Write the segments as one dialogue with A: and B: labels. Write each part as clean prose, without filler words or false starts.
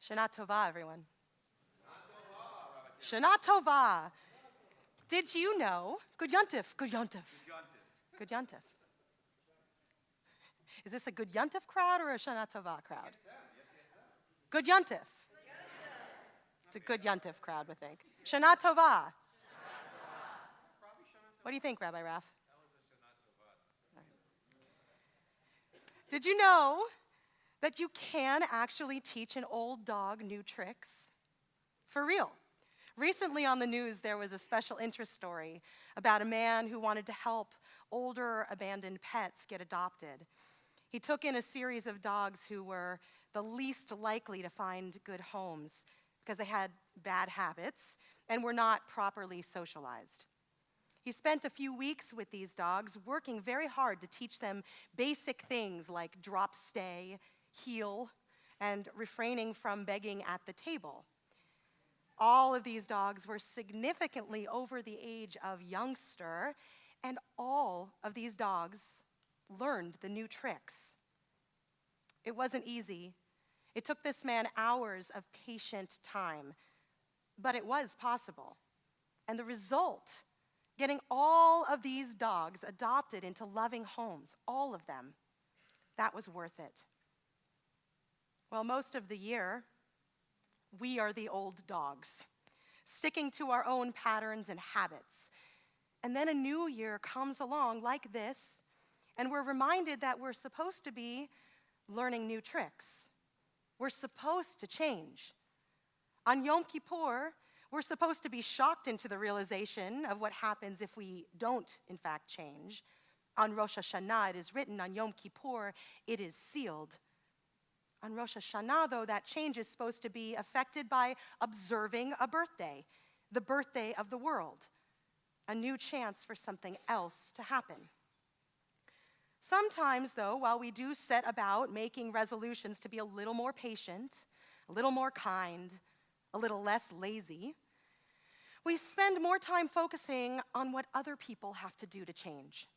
A: Shana Tova, everyone. Shana Tova. Did you know? Good Yontif, Good Yontif. Good Yontif. Is this a Good Yontif crowd or a Shana Tova crowd? Good Yontif. It's a Good Yontif crowd, we think. Shana Tova. What do you think, Rabbi Raf? Did you know that you can actually teach an old dog new tricks? For real. Recently on the news, there was a special interest story about a man who wanted to help older abandoned pets get adopted. He took in a series of dogs who were the least likely to find good homes because they had bad habits and were not properly socialized. He spent a few weeks with these dogs, working very hard to teach them basic things like drop stay, heel, and refraining from begging at the table. All of these dogs were significantly over the age of youngster, and all of these dogs learned the new tricks. It wasn't easy. It took this man hours of patient time, but it was possible. And the result, getting all of these dogs adopted into loving homes, all of them, that was worth it. Well, most of the year, we are the old dogs, sticking to our own patterns and habits. And then a new year comes along like this, and we're reminded that we're supposed to be learning new tricks. We're supposed to change. On Yom Kippur, we're supposed to be shocked into the realization of what happens if we don't, in fact, change. On Rosh Hashanah, it is written, on Yom Kippur, it is sealed. On Rosh Hashanah, though, that change is supposed to be affected by observing a birthday, the birthday of the world, a new chance for something else to happen. Sometimes, though, while we do set about making resolutions to be a little more patient, a little more kind, a little less lazy, we spend more time focusing on what other people have to do to change.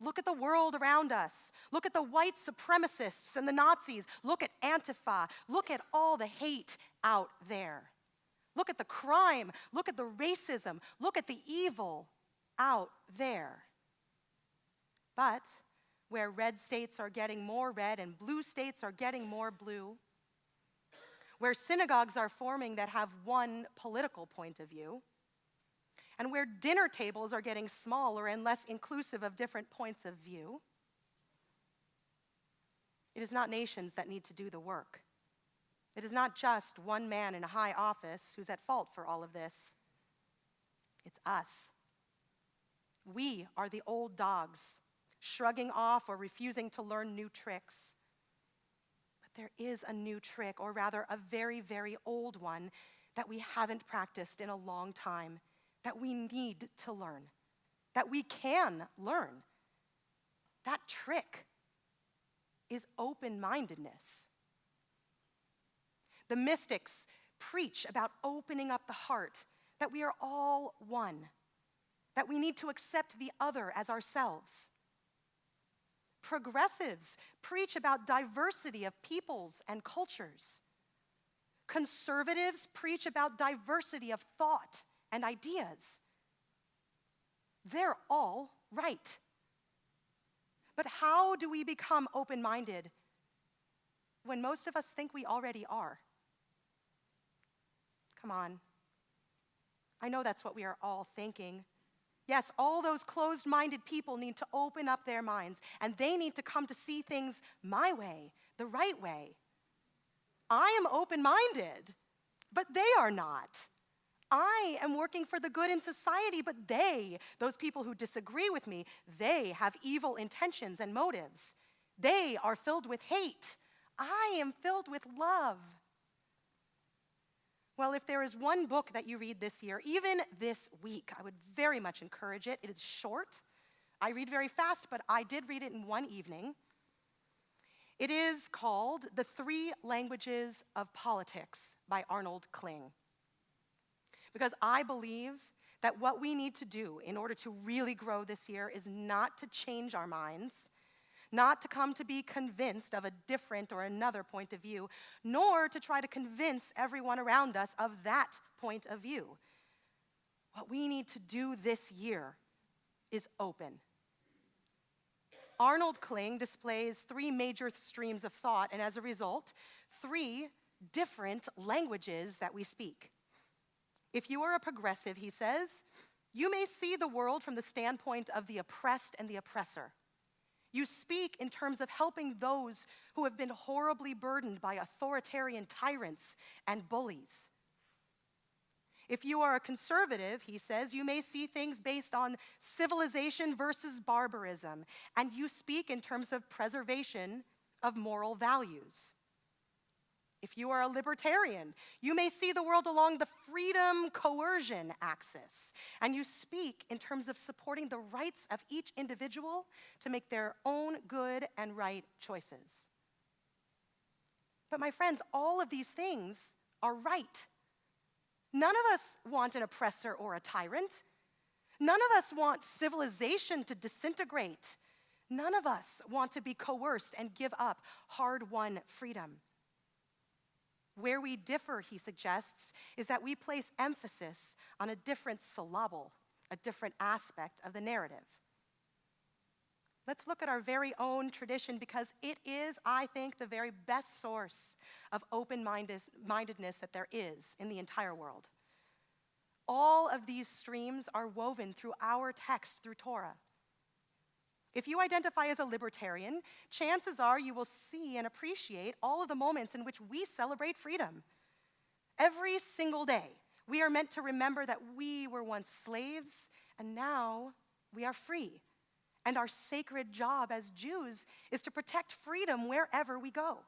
A: Look at the world around us. Look at the white supremacists and the Nazis. Look at Antifa. Look at all the hate out there. Look at the crime. Look at the racism. Look at the evil out there. But where red states are getting more red and blue states are getting more blue, where synagogues are forming that have one political point of view, and where dinner tables are getting smaller and less inclusive of different points of view, it is not nations that need to do the work. It is not just one man in a high office who's at fault for all of this. It's us. We are the old dogs, shrugging off or refusing to learn new tricks. But there is a new trick, or rather a very, very old one, that we haven't practiced in a long time, that we need to learn, that we can learn. That trick is open-mindedness. The mystics preach about opening up the heart, that we are all one, that we need to accept the other as ourselves. Progressives preach about diversity of peoples and cultures. Conservatives preach about diversity of thought and ideas. They're all right. But how do we become open-minded when most of us think we already are? Come on. I know that's what we are all thinking. Yes, all those closed-minded people need to open up their minds, and they need to come to see things my way, the right way. I am open-minded, but they are not. I am working for the good in society, but they, those people who disagree with me, they have evil intentions and motives. They are filled with hate. I am filled with love. Well, if there is one book that you read this year, even this week, I would very much encourage it. It is short. I read very fast, but I did read it in one evening. It is called The 3 Languages of Politics by Arnold Kling. Because I believe that what we need to do in order to really grow this year is not to change our minds, not to come to be convinced of a different or another point of view, nor to try to convince everyone around us of that point of view. What we need to do this year is open. Arnold Kling displays 3 major streams of thought, and as a result, 3 different languages that we speak. If you are a progressive, he says, you may see the world from the standpoint of the oppressed and the oppressor. You speak in terms of helping those who have been horribly burdened by authoritarian tyrants and bullies. If you are a conservative, he says, you may see things based on civilization versus barbarism, and you speak in terms of preservation of moral values. If you are a libertarian, you may see the world along the freedom-coercion axis, and you speak in terms of supporting the rights of each individual to make their own good and right choices. But my friends, all of these things are right. None of us want an oppressor or a tyrant. None of us want civilization to disintegrate. None of us want to be coerced and give up hard-won freedom. Where we differ, he suggests, is that we place emphasis on a different syllable, a different aspect of the narrative. Let's look at our very own tradition because it is, I think, the very best source of open-mindedness that there is in the entire world. All of these streams are woven through our text, through Torah. If you identify as a libertarian, chances are you will see and appreciate all of the moments in which we celebrate freedom. Every single day, we are meant to remember that we were once slaves and now we are free. And our sacred job as Jews is to protect freedom wherever we go.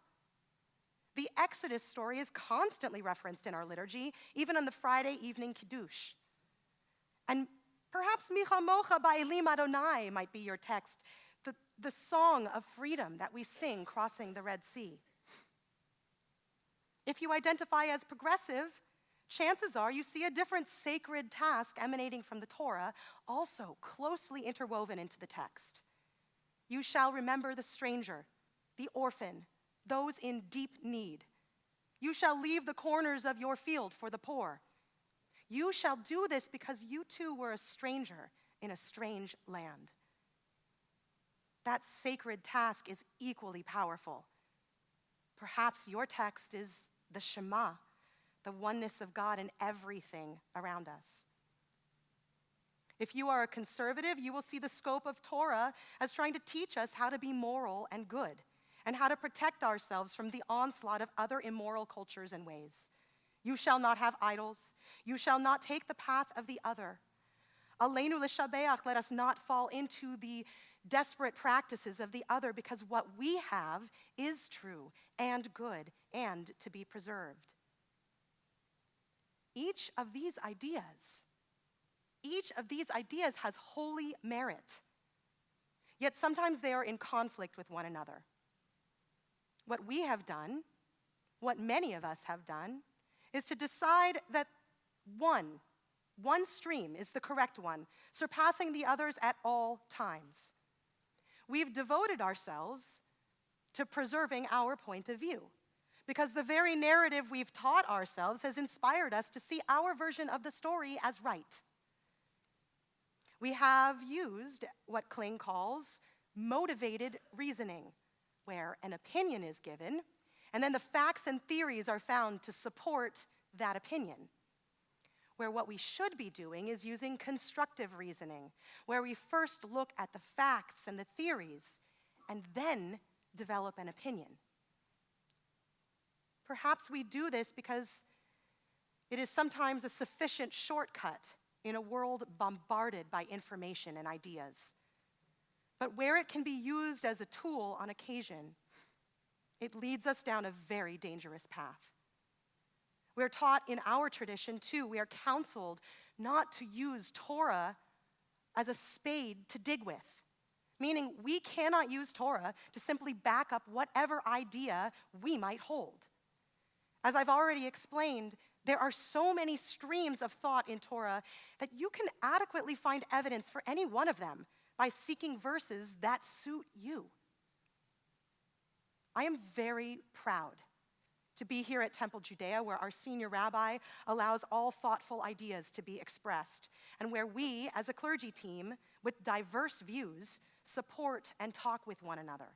A: The Exodus story is constantly referenced in our liturgy, even on the Friday evening Kiddush. And perhaps Micha Mocha Ba'elim Adonai might be your text, the song of freedom that we sing crossing the Red Sea. If you identify as progressive, chances are you see a different sacred task emanating from the Torah, also closely interwoven into the text. You shall remember the stranger, the orphan, those in deep need. You shall leave the corners of your field for the poor. You shall do this because you too were a stranger in a strange land. That sacred task is equally powerful. Perhaps your text is the Shema, the oneness of God in everything around us. If you are a conservative, you will see the scope of Torah as trying to teach us how to be moral and good, and how to protect ourselves from the onslaught of other immoral cultures and ways. You shall not have idols. You shall not take the path of the other. Aleinu l'shabeach, let us not fall into the desperate practices of the other, because what we have is true and good and to be preserved. Each of these ideas has holy merit. Yet sometimes they are in conflict with one another. What we have done, what many of us have done, is to decide that one stream is the correct one, surpassing the others at all times. We've devoted ourselves to preserving our point of view, because the very narrative we've taught ourselves has inspired us to see our version of the story as right. We have used what Kling calls motivated reasoning, where an opinion is given, and then the facts and theories are found to support that opinion. Where what we should be doing is using constructive reasoning, where we first look at the facts and the theories, and then develop an opinion. Perhaps we do this because it is sometimes a sufficient shortcut in a world bombarded by information and ideas. But where it can be used as a tool on occasion, it leads us down a very dangerous path. We're taught in our tradition, too, we are counseled not to use Torah as a spade to dig with, meaning we cannot use Torah to simply back up whatever idea we might hold. As I've already explained, there are so many streams of thought in Torah that you can adequately find evidence for any one of them by seeking verses that suit you. I am very proud to be here at Temple Judea, where our senior rabbi allows all thoughtful ideas to be expressed, and where we, as a clergy team with diverse views, support and talk with one another.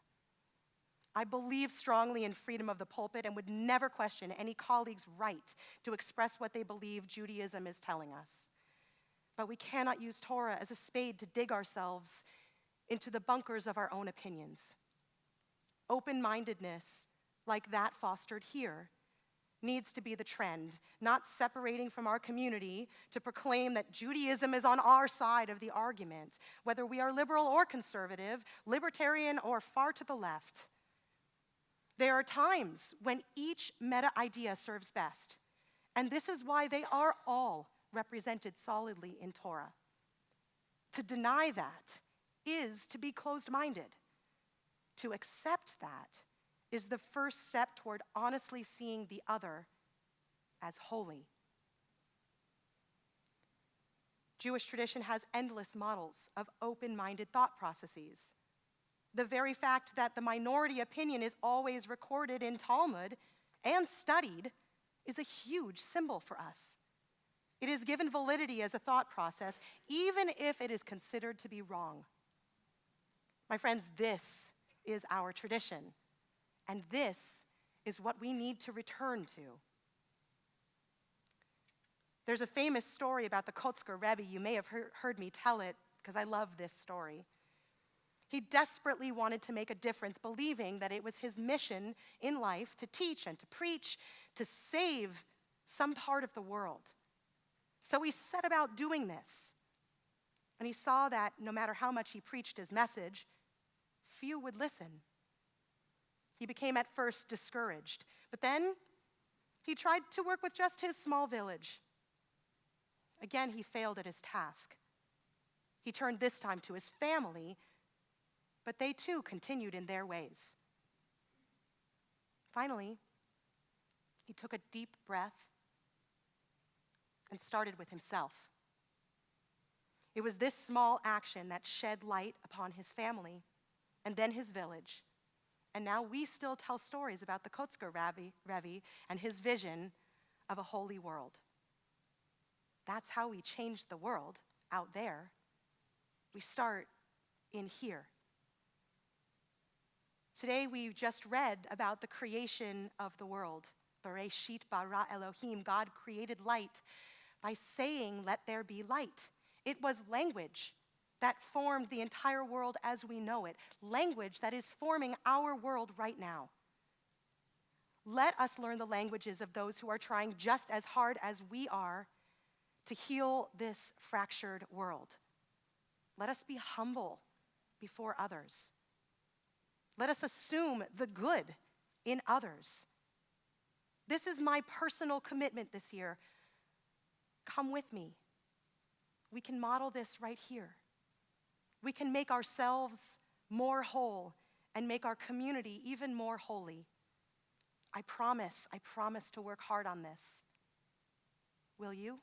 A: I believe strongly in freedom of the pulpit and would never question any colleague's right to express what they believe Judaism is telling us. But we cannot use Torah as a spade to dig ourselves into the bunkers of our own opinions. Open-mindedness, like that fostered here, needs to be the trend, not separating from our community to proclaim that Judaism is on our side of the argument, whether we are liberal or conservative, libertarian or far to the left. There are times when each meta-idea serves best, and this is why they are all represented solidly in Torah. To deny that is to be closed-minded. To accept that is the first step toward honestly seeing the other as holy. Jewish tradition has endless models of open-minded thought processes. The very fact that the minority opinion is always recorded in Talmud and studied is a huge symbol for us. It is given validity as a thought process, even if it is considered to be wrong. My friends, this is our tradition, and this is what we need to return to. There's a famous story about the Kotzker Rebbe. You may have heard me tell it because I love this story. He desperately wanted to make a difference, believing that it was his mission in life to teach and to preach, to save some part of the world. So he set about doing this. And he saw that no matter how much he preached his message, few would listen. He became at first discouraged, but then he tried to work with just his small village. Again, he failed at his task. He turned this time to his family, but they too continued in their ways. Finally, he took a deep breath and started with himself. It was this small action that shed light upon his family and then his village. And now we still tell stories about the Kotzker Rebbe and his vision of a holy world. That's how we change the world out there. We start in here. Today we just read about the creation of the world. Bereshit bara Elohim, God created light by saying, "Let there be light." It was language that formed the entire world as we know it, language that is forming our world right now. Let us learn the languages of those who are trying just as hard as we are to heal this fractured world. Let us be humble before others. Let us assume the good in others. This is my personal commitment this year. Come with me. We can model this right here. We can make ourselves more whole and make our community even more holy. I promise to work hard on this. Will you?